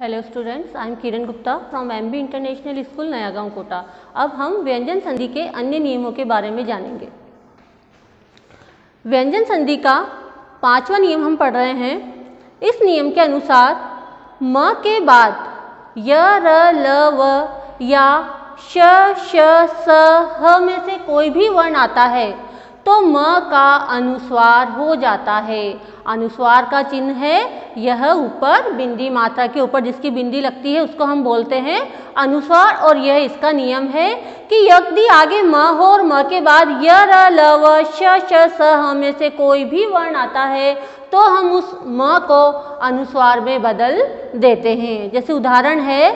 Hello students, I am Kiran Gupta from MB international school नया गांव कोटा। अब हम व्यंजन संधि के अन्य नियमों के बारे में जानेंगे। व्यंजन संधि का 5वां नियम हम पढ़ रहे हैं। इस नियम के अनुसार म के बाद य, र, ल, व या श, श, स, ह में से कोई भी वर्ण आता है तो म का अनुस्वार हो जाता है। अनुस्वार का चिन्ह है यह ऊपर बिंदी मात्रा के ऊपर जिसकी बिंदी लगती है उसको हम बोलते हैं अनुस्वार। और यह इसका नियम है कि यदि आगे म हो और म के बाद य, र, ल, व, श, श, स, ह में से कोई भी वर्ण आता है तो हम उस म को अनुस्वार में बदल देते हैं। जैसे उदाहरण है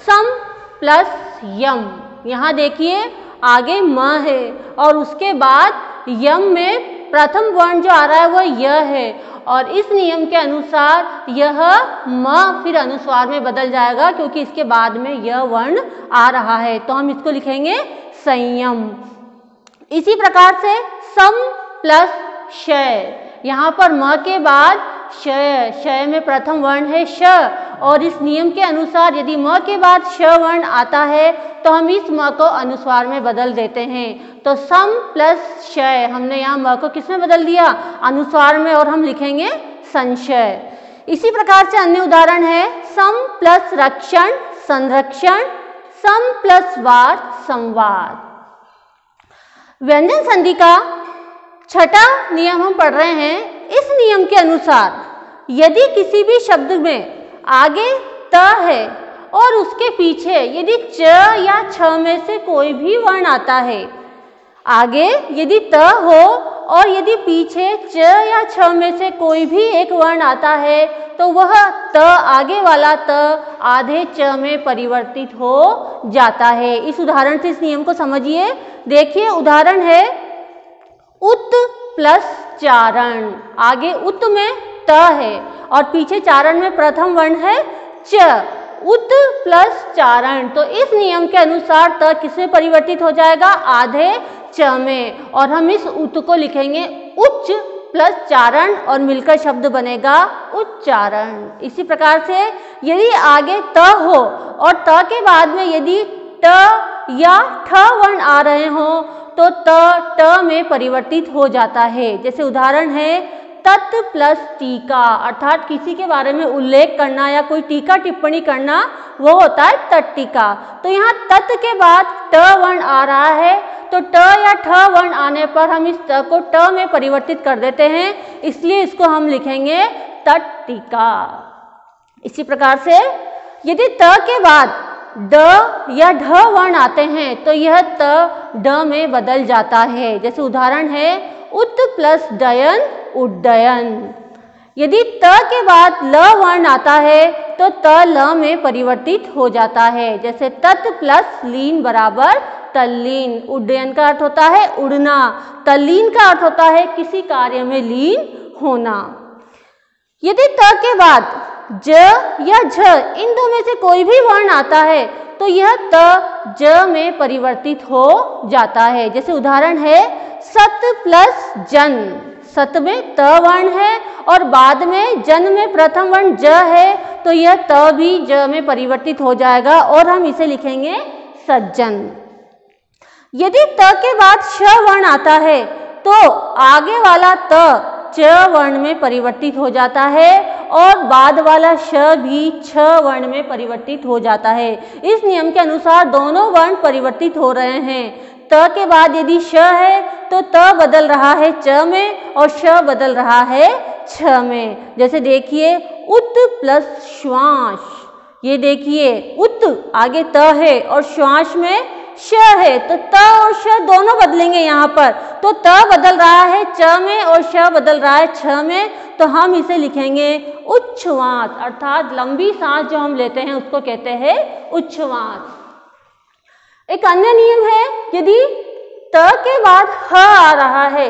सम प्लस यम। यहाँ देखिए आगे म है और उसके बाद यम में प्रथम वर्ण जो आ रहा है वह य है और इस नियम के अनुसार यह म फिर अनुस्वार में बदल जाएगा क्योंकि इसके बाद में यह वर्ण आ रहा है, तो हम इसको लिखेंगे संयम। इसी प्रकार से सम प्लस शय। यहाँ पर म के बाद शय, शय में प्रथम वर्ण है श और इस नियम के अनुसार यदि म के बाद श वर्ण आता है तो हम इस म को अनुस्वार में बदल देते हैं। तो सम प्लस शय, हमने यहाँ म को किसमें बदल दिया? अनुस्वार में, और हम लिखेंगे संशय। इसी प्रकार से अन्य उदाहरण है सम प्लस रक्षण संरक्षण, सम प्लस वार संवार। व्यंजन संधि का 6वां नियम हम पढ़ रहे हैं। इस नियम के अनुसार यदि किसी भी शब्द में आगे त है और उसके पीछे यदि च या छ में से कोई भी वर्ण आता है, आगे यदि त हो और यदि पीछे च या छ में से कोई भी एक वर्ण आता है तो वह त, आगे वाला त आधे च में परिवर्तित हो जाता है। इस उदाहरण से इस नियम को समझिए। देखिए उदाहरण है उत प्लस चारण। आगे उत में त है और पीछे चारण में प्रथम वर्ण है च। उत प्लस चारण, तो इस नियम के अनुसार त किसमें परिवर्तित हो जाएगा? आधे च में, और हम इस उत को लिखेंगे उच्च प्लस चारण और मिलकर शब्द बनेगा उच्चारण। इसी प्रकार से यदि आगे त हो और त के बाद में यदि ट या ठ वर्ण आ रहे हो तो ट में परिवर्तित हो जाता है। जैसे उदाहरण है तत् प्लस टीका, अर्थात किसी के बारे में उल्लेख करना या कोई टीका टिप्पणी करना, वो होता है तत्टीका। तो यहाँ तत् के बाद ट वर्ण आ रहा है तो ट या ठ वर्ण आने पर हम इस त को ट में परिवर्तित कर देते हैं, इसलिए इसको हम लिखेंगे तत्टीका। इसी प्रकार से यदि त के बाद ड या ढ वर्ण आते हैं तो यह त ड में बदल जाता है। जैसे उदाहरण है उत प्लस डयन उड्डयन। यदि त के बाद ल वर्ण आता है तो त ल में परिवर्तित हो जाता है। जैसे तत् प्लस लीन बराबर तल्लीन। उड्डयन का अर्थ होता है उड़ना, तल्लीन का अर्थ होता है किसी कार्य में लीन होना। यदि त के बाद ज या झ इन दो में से कोई भी वर्ण आता है तो यह त ज में परिवर्तित हो जाता है। जैसे उदाहरण है सत प्लस जन। सत में त वर्ण है और बाद में जन में प्रथम वर्ण ज है तो यह त भी ज में परिवर्तित हो जाएगा और हम इसे लिखेंगे सज्जन। यदि त के बाद श वर्ण आता है तो आगे वाला त च वर्ण में परिवर्तित हो जाता है और बाद वाला श भी छ वर्ण में परिवर्तित हो जाता है। इस नियम के अनुसार दोनों वर्ण परिवर्तित हो रहे हैं। त के बाद यदि श है तो त बदल रहा है च में और श बदल रहा है छ में। जैसे देखिए उत प्लस श्वास। ये देखिए उत आगे त है और श्वास में श है तो त और श दोनों बदलेंगे यहाँ पर, तो त बदल रहा है च में और श बदल रहा है छ में, तो हम इसे लिखेंगे उच्छ्वास। अर्थात लंबी सांस जो हम लेते हैं उसको कहते हैं उच्छ्वास। एक अन्य नियम है यदि त के बाद ह आ रहा है,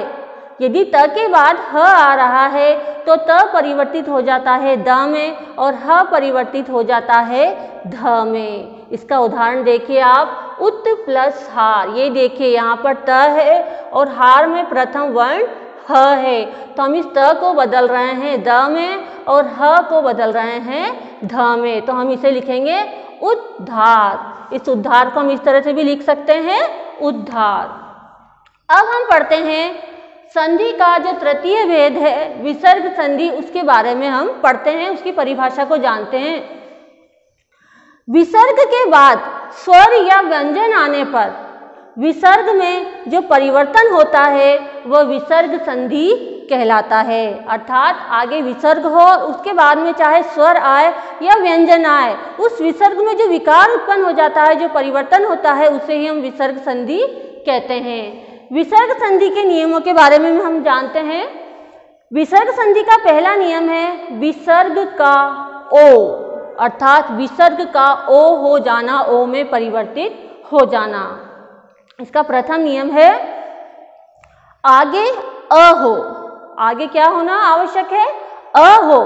यदि त के बाद ह आ रहा है तो त परिवर्तित हो जाता है द में और ह परिवर्तित हो जाता है ध में। इसका उदाहरण देखिए आप उत प्लस हार। ये देखिए यहाँ पर त है और हार में प्रथम वर्ण ह है तो हम इस त को बदल रहे हैं द में और ह को बदल रहे हैं ध में, तो हम इसे लिखेंगे उद्धार। इस उद्धार को हम इस तरह से भी लिख सकते हैं, उद्धार। अब हम पढ़ते हैं संधि का जो तृतीय भेद है विसर्ग संधि, उसके बारे में हम पढ़ते हैं, उसकी परिभाषा को जानते हैं। विसर्ग के बाद स्वर या व्यंजन आने पर विसर्ग में जो परिवर्तन होता है वह विसर्ग संधि कहलाता है। अर्थात आगे विसर्ग हो, उसके बाद में चाहे स्वर आए या व्यंजन आए, उस विसर्ग में जो विकार उत्पन्न हो जाता है, जो परिवर्तन होता है, उसे ही हम विसर्ग संधि कहते हैं। विसर्ग संधि के नियमों के बारे में हम जानते हैं। विसर्ग संधि का पहला नियम है विसर्ग का ओ, अर्थात विसर्ग का ओ हो जाना, ओ में परिवर्तित हो जाना। इसका प्रथम नियम है आगे अ हो, आगे क्या होना आवश्यक है, अ हो,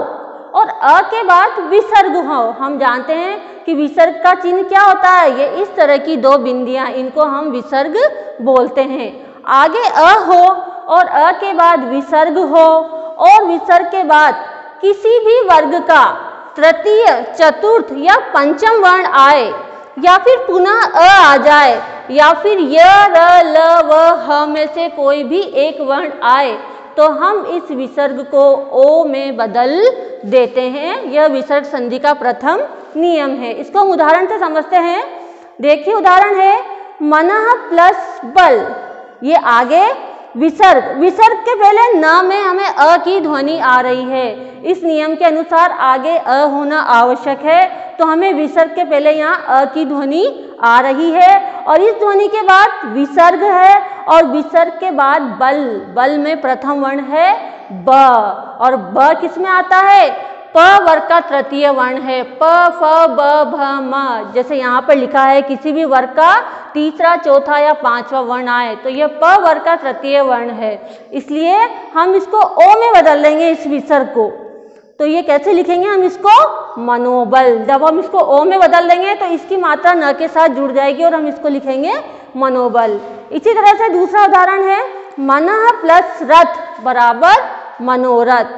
और अ के बाद विसर्ग हो। हम जानते हैं कि विसर्ग का चिन्ह क्या होता है, ये इस तरह की दो बिंदियां, इनको हम विसर्ग बोलते हैं। आगे अ हो और अ के बाद विसर्ग हो, और विसर्ग के बाद किसी भी वर्ग का तृतीय, चतुर्थ या पंचम वर्ण आए, या फिर पुनः अ आ जाए, या फिर य, र, ल, व, ह में से कोई भी एक वर्ण आए, तो हम इस विसर्ग को ओ में बदल देते हैं। यह विसर्ग संधि का प्रथम नियम है। इसको हम उदाहरण से समझते हैं। देखिए उदाहरण है मनः प्लस बल, ये आगे विसर्ग, विसर्ग के पहले न में हमें अ की ध्वनि आ रही है। इस नियम के अनुसार आगे अ होना आवश्यक है, तो हमें विसर्ग के पहले यहाँ अ की ध्वनि आ रही है, और इस ध्वनि के बाद विसर्ग है, और विसर्ग के बाद बल, बल में प्रथम वर्ण है ब, और ब किस में आता है, प वर्ग का तृतीय वर्ण है। प, फ, ब, भ, म, जैसे यहाँ पर लिखा है किसी भी वर्ग का तीसरा, चौथा या पांचवा वर्ण आए, तो यह प वर्ग का तृतीय वर्ण है, इसलिए हम इसको ओ में बदल लेंगे इस विसर्ग को। तो ये कैसे लिखेंगे हम इसको, मनोबल। जब हम इसको ओ में बदल देंगे तो इसकी मात्रा न के साथ जुड़ जाएगी और हम इसको लिखेंगे मनोबल। इसी तरह से दूसरा उदाहरण है मनः प्लस रथ बराबर मनोरथ।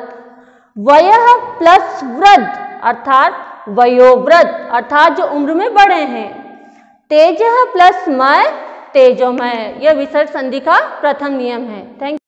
वयः प्लस वृद्ध अर्थात वयोवृद्ध, अर्थात जो उम्र में बड़े हैं। तेजः प्लस मय तेजोमय, यह विसर्ग संधि का प्रथम नियम है। Thank you.